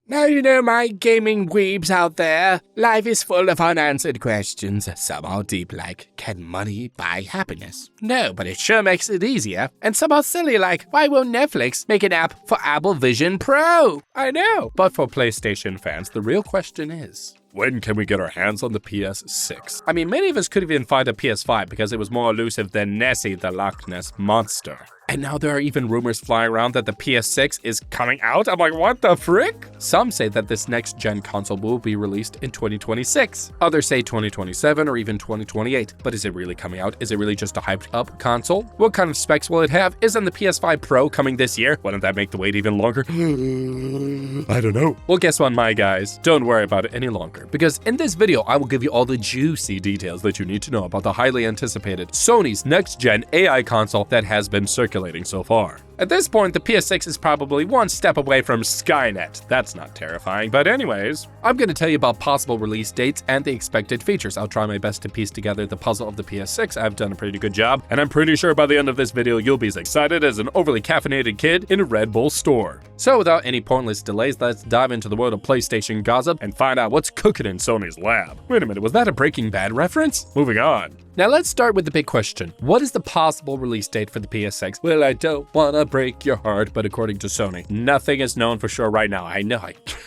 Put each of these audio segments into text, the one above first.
Now you know, my gaming weebs out there, life is full of unanswered questions. Some are deep like, can money buy happiness? No, but it sure makes it easier. And some are silly like, why won't Netflix make an app for Apple Vision Pro? I know. But for PlayStation fans, the real question is, when can we get our hands on the PS6? I mean, many of us could even find a PS5 because it was more elusive than Nessie the Loch Ness Monster. And now there are even rumors flying around that the PS6 is coming out. I'm like, what the frick? Some say that this next-gen console will be released in 2026. Others say 2027 or even 2028. But is it really coming out? Is it really just a hyped-up console? What kind of specs will it have? Isn't the PS5 Pro coming this year? Wouldn't that make the wait even longer? I don't know. Well, guess what, my guys? Don't worry about it any longer, because in this video, I will give you all the juicy details that you need to know about the highly anticipated Sony's next-gen AI console that has been circulating so far. At this point, the PS6 is probably one step away from Skynet. That's not terrifying, but anyways, I'm going to tell you about possible release dates and the expected features. I'll try my best to piece together the puzzle of the PS6. I've done a pretty good job, and I'm pretty sure by the end of this video, you'll be as excited as an overly caffeinated kid in a Red Bull store. So without any pointless delays, let's dive into the world of PlayStation gossip and find out what's cooking in Sony's lab. Wait a minute, was that a Breaking Bad reference? Moving on. Now let's start with the big question. What is the possible release date for the PS6? Well, I don't wanna break your heart, but according to Sony, nothing is known for sure right now. I know,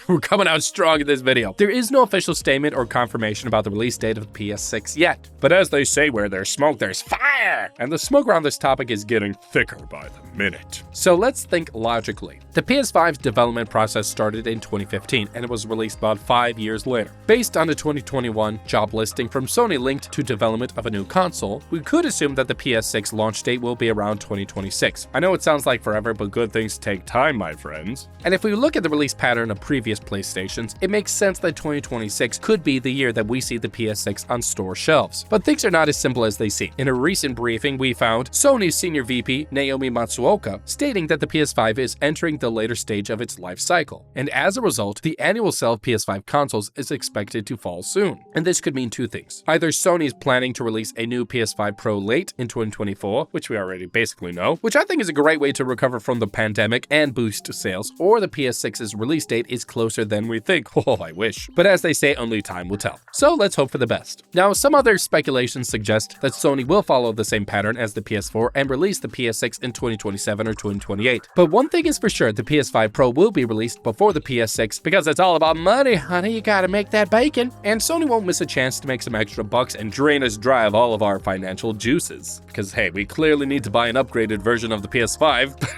we're coming out strong in this video. There is no official statement or confirmation about the release date of the PS6 yet. But as they say, where there's smoke, there's fire! And the smoke around this topic is getting thicker by the minute. So let's think logically. The PS5's development process started in 2015, and it was released about 5 years later. Based on the 2021 job listing from Sony linked to development of a new console, we could assume that the PS6 launch date will be around 2026. I know it sounds like forever, but good things take time, my friends. And if we look at the release pattern of previous PlayStations, it makes sense that 2026 could be the year that we see the PS6 on store shelves. But things are not as simple as they seem. In a recent briefing, we found Sony's senior VP, Naomi Matsuoka, stating that the PS5 is entering the later stage of its life cycle. And as a result, the annual sale of PS5 consoles is expected to fall soon. And this could mean two things. Either Sony is planning to release a new PS5 Pro late in 2024, which we already basically know, which I think is a great way to recover from the pandemic and boost sales, or the PS6's release date is closer than we think. Oh, I wish. But as they say, only time will tell. So let's hope for the best. Now, some other speculations suggest that Sony will follow the same pattern as the PS4 and release the PS6 in 2027 or 2028. But one thing is for sure, the PS5 Pro will be released before the PS6 because it's all about money, honey. You gotta make that bacon. And Sony won't miss a chance to make some extra bucks and drain us dry of all of our financial juices. Because hey, we clearly need to buy an upgraded version of the PS5.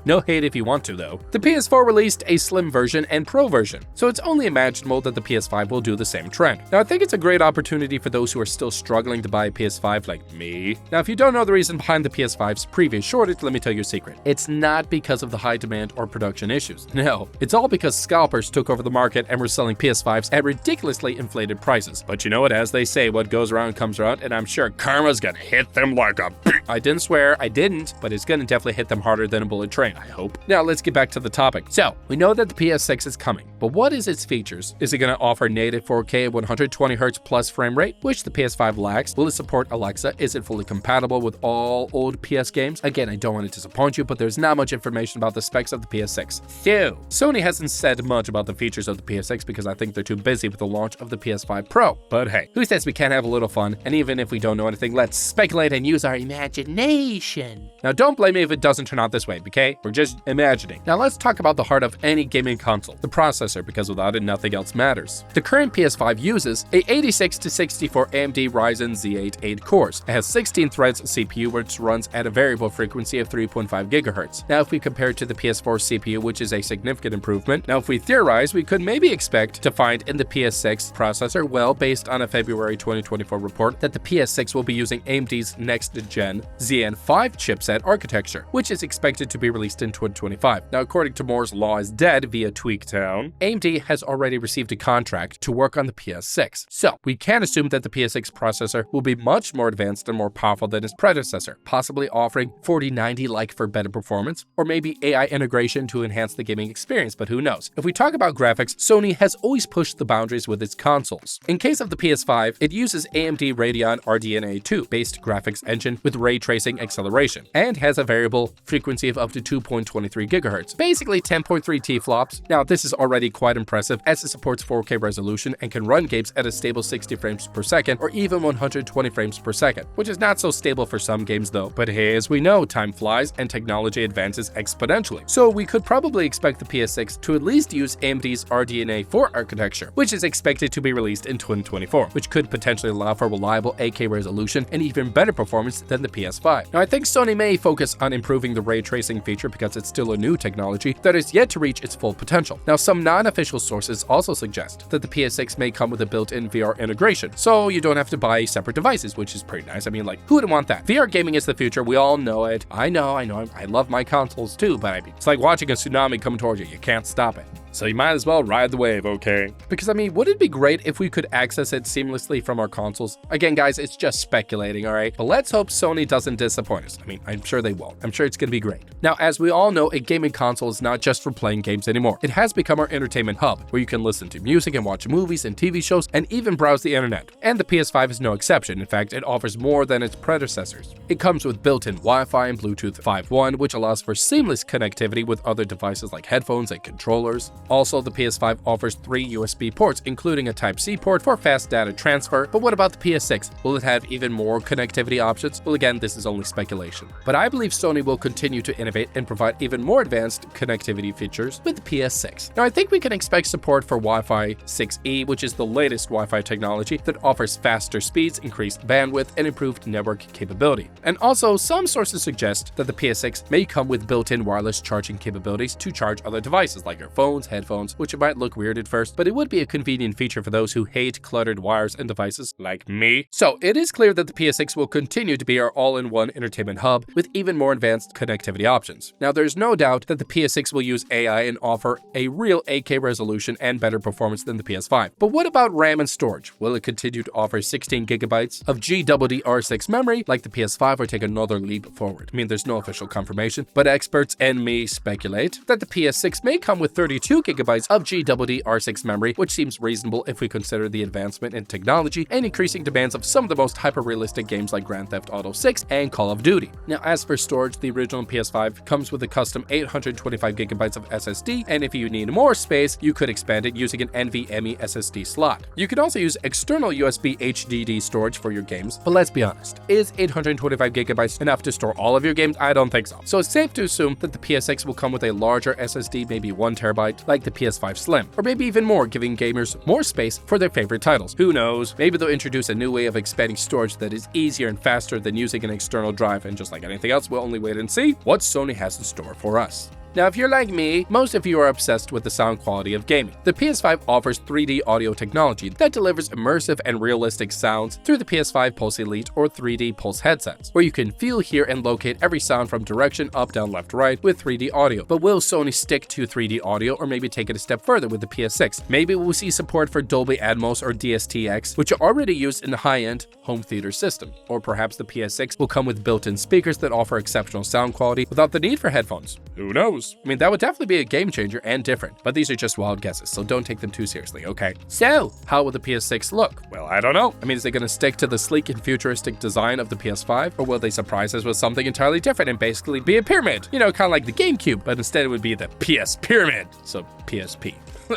No hate if you want to, though. The PS4 released a slim version and Pro version, so it's only imaginable that the PS5 will do the same trend. Now, I think it's a great opportunity for those who are still struggling to buy a PS5 like me. Now, if you don't know the reason behind the PS5's previous shortage, let me tell you a secret. It's not because of the high demand or production issues. No, it's all because scalpers took over the market and were selling PS5s at ridiculously inflated prices. But you know what, as they say, what goes around comes around, and I'm sure karma's gonna hit them like a I didn't swear, I didn't, but it's gonna definitely hit them harder than a bullet train, I hope. Now let's get back to the topic. So, we know that the PS6 is coming, but what is its features? Is it gonna offer native 4K at 120Hz plus frame rate, which the PS5 lacks? Will it support Alexa? Is it fully compatible with all old PS games? Again, I don't want to disappoint you, but there's not much information about the specs of the PS6. So, Sony hasn't said much about the features of the PS6 because I think they're too busy with the launch of the PS5 Pro. But hey, who says we can't have a little fun? And even if we don't know anything, let's speculate and use our imagination. Now, don't blame me if it doesn't turn out this way, okay? We're just imagining. Now, let's talk about the heart of any gaming console, the processor, because without it, nothing else matters. The current PS5 uses a 86 to 64 AMD Ryzen Z8 8 cores. It has 16 threads CPU, which runs at a variable frequency of 3.5 GHz. Now, if we compare it to the PS4 CPU, which is a significant improvement, now if we theorize, we could maybe expect to find in the PS6 processor, well, based on a February 2024 report, that the PS6 will be using AMD's next-gen Zen 5 chipset architecture, which is expected to be released in 2025. Now, according to Moore's Law is Dead via Tweaktown, AMD has already received a contract to work on the PS6. So, we can assume that the PS6 processor will be much more advanced and more powerful than its predecessor, possibly offering 4090-like for better performance, or maybe AI integration to enhance the gaming experience, but who knows. If we talk about graphics, Sony has always pushed the boundaries with its consoles. In case of the PS5, it uses AMD Radeon RDNA 2 based graphics engine with ray tracing acceleration, and has a variable frequency of up to 2.23 GHz, basically 10.3 T-flops. Now, this is already quite impressive as it supports 4K resolution and can run games at a stable 60 frames per second or even 120 frames per second, which is not so stable for some games though. But hey, as we know, time flies and technology advances exponentially. So we could probably expect the PS6 to at least use AMD's RDNA 4 architecture, which is expected to be released in 2024, which could potentially allow for reliable 8K resolution and even better performance than the PS5. Now, I think Sony may focus on improving the ray tracing feature because it's still a new technology that is yet to reach its full potential. Now, some non-official sources also suggest that the PS6 may come with a built-in VR integration, so you don't have to buy separate devices, which is pretty nice. I mean, like, who wouldn't want that? VR gaming is the future. We all know it. I know. I love my consoles too, but I mean, it's like watching a tsunami come towards you. You can't stop it. So you might as well ride the wave, okay? Because I mean, wouldn't it be great if we could access it seamlessly from our consoles? Again, guys, it's just speculating, all right? But let's hope Sony doesn't disappoint us. I mean, I'm sure they won't. I'm sure it's gonna be great. Now, as we all know, a gaming console is not just for playing games anymore. It has become our entertainment hub, where you can listen to music and watch movies and TV shows and even browse the internet. And the PS5 is no exception. In fact, it offers more than its predecessors. It comes with built-in Wi-Fi and Bluetooth 5.1, which allows for seamless connectivity with other devices like headphones and controllers. Also, the PS5 offers 3 USB ports, including a Type-C port for fast data transfer. But what about the PS6? Will it have even more connectivity options? Well, again, this is only speculation. But I believe Sony will continue to innovate and provide even more advanced connectivity features with the PS6. Now, I think we can expect support for Wi-Fi 6E, which is the latest Wi-Fi technology that offers faster speeds, increased bandwidth, and improved network capability. And also, some sources suggest that the PS6 may come with built-in wireless charging capabilities to charge other devices like your phones, headphones, which might look weird at first, but it would be a convenient feature for those who hate cluttered wires and devices like me. So it is clear that the PS6 will continue to be our all-in-one entertainment hub with even more advanced connectivity options. Now, there's no doubt that the PS6 will use AI and offer a real 8K resolution and better performance than the PS5. But what about RAM and storage? Will it continue to offer 16 gigabytes of GDDR6 memory like the PS5 or take another leap forward? I mean, there's no official confirmation, but experts and me speculate that the PS6 may come with 32 gigabytes of GDDR6 memory, which seems reasonable if we consider the advancement in technology and increasing demands of some of the most hyper-realistic games like Grand Theft Auto 6 and Call of Duty. Now, as for storage, the original PS5 comes with a custom 825 gigabytes of SSD, and if you need more space, you could expand it using an NVMe SSD slot. You can also use external USB HDD storage for your games, but let's be honest, is 825 gigabytes enough to store all of your games? I don't think so. So it's safe to assume that the PS6 will come with a larger SSD, maybe 1 terabyte, like the PS5 Slim, or maybe even more, giving gamers more space for their favorite titles. Who knows? Maybe they'll introduce a new way of expanding storage that is easier and faster than using an external drive, and just like anything else, we'll only wait and see what Sony has in store for us. Now, if you're like me, most of you are obsessed with the sound quality of gaming. The PS5 offers 3D audio technology that delivers immersive and realistic sounds through the PS5 Pulse Elite or 3D Pulse headsets, where you can feel, hear, and locate every sound from direction up, down, left, right with 3D audio. But will Sony stick to 3D audio or maybe take it a step further with the PS6? Maybe we'll see support for Dolby Atmos or DSTX, which are already used in the high-end home theater system. Or perhaps the PS6 will come with built-in speakers that offer exceptional sound quality without the need for headphones. Who knows? I mean, that would definitely be a game changer and different, but these are just wild guesses, so don't take them too seriously, okay? So, how will the PS6 look? Well, I don't know. I mean, is it going to stick to the sleek and futuristic design of the PS5, or will they surprise us with something entirely different and basically be a pyramid? You know, kind of like the GameCube, but instead it would be the PS Pyramid, so PSP.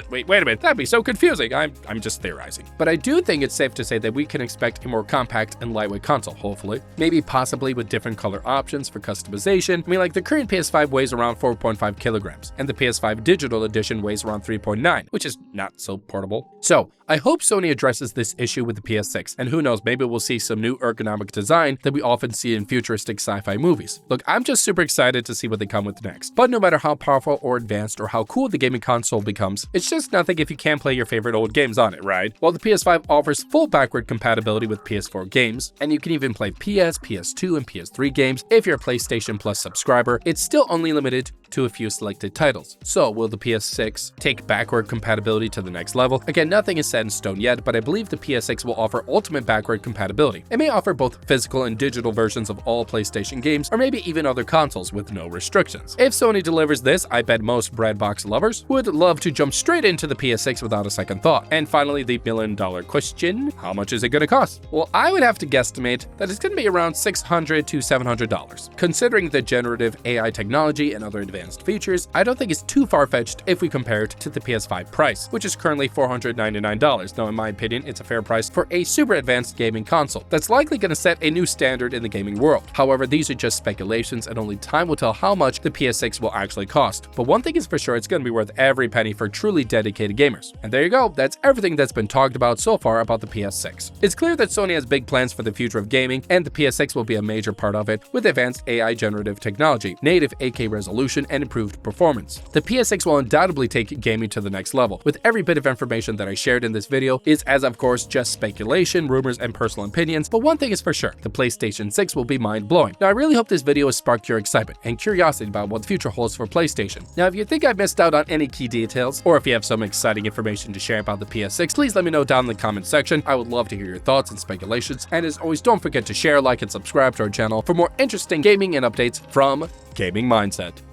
Wait a minute, that'd be so confusing. I'm just theorizing. But I do think it's safe to say that we can expect a more compact and lightweight console, hopefully. Maybe possibly with different color options for customization. I mean, like the current PS5 weighs around 4.5 kilograms, and the PS5 Digital Edition weighs around 3.9, which is not so portable. So, I hope Sony addresses this issue with the PS6, and who knows, maybe we'll see some new ergonomic design that we often see in futuristic sci-fi movies. Look, I'm just super excited to see what they come with next. But no matter how powerful or advanced or how cool the gaming console becomes, it's just nothing if you can't play your favorite old games on it, right? While the PS5 offers full backward compatibility with PS4 games, and you can even play PS, PS2, and PS3 games if you're a PlayStation Plus subscriber, it's still only limited to a few selected titles. So will the PS6 take backward compatibility to the next level? Again, nothing is set in stone yet, but I believe the PS6 will offer ultimate backward compatibility. It may offer both physical and digital versions of all PlayStation games, or maybe even other consoles with no restrictions. If Sony delivers this, I bet most breadbox lovers would love to jump straight into the PS6 without a second thought. And finally, the million-dollar question, how much is it going to cost? Well, I would have to guesstimate that it's going to be around $600 to $700. Considering the generative AI technology and other advanced advanced features, I don't think it's too far-fetched if we compare it to the PS5 price, which is currently $499. Now, in my opinion, it's a fair price for a super advanced gaming console that's likely going to set a new standard in the gaming world. However, these are just speculations, and only time will tell how much the PS6 will actually cost. But one thing is for sure, it's going to be worth every penny for truly dedicated gamers. And there you go, that's everything that's been talked about so far about the PS6. It's clear that Sony has big plans for the future of gaming, and the PS6 will be a major part of it with advanced AI generative technology, native 8K resolution, and improved performance. The PS6 will undoubtedly take gaming to the next level. With every bit of information that I shared in this video is, as of course, just speculation, rumors, and personal opinions, but one thing is for sure, the PlayStation 6 will be mind-blowing. Now, I really hope this video has sparked your excitement and curiosity about what the future holds for PlayStation. Now, if you think I've missed out on any key details, or if you have some exciting information to share about the PS6, please let me know down in the comment section. I would love to hear your thoughts and speculations, and as always, don't forget to share, like, and subscribe to our channel for more interesting gaming and updates from Gaming Mindset.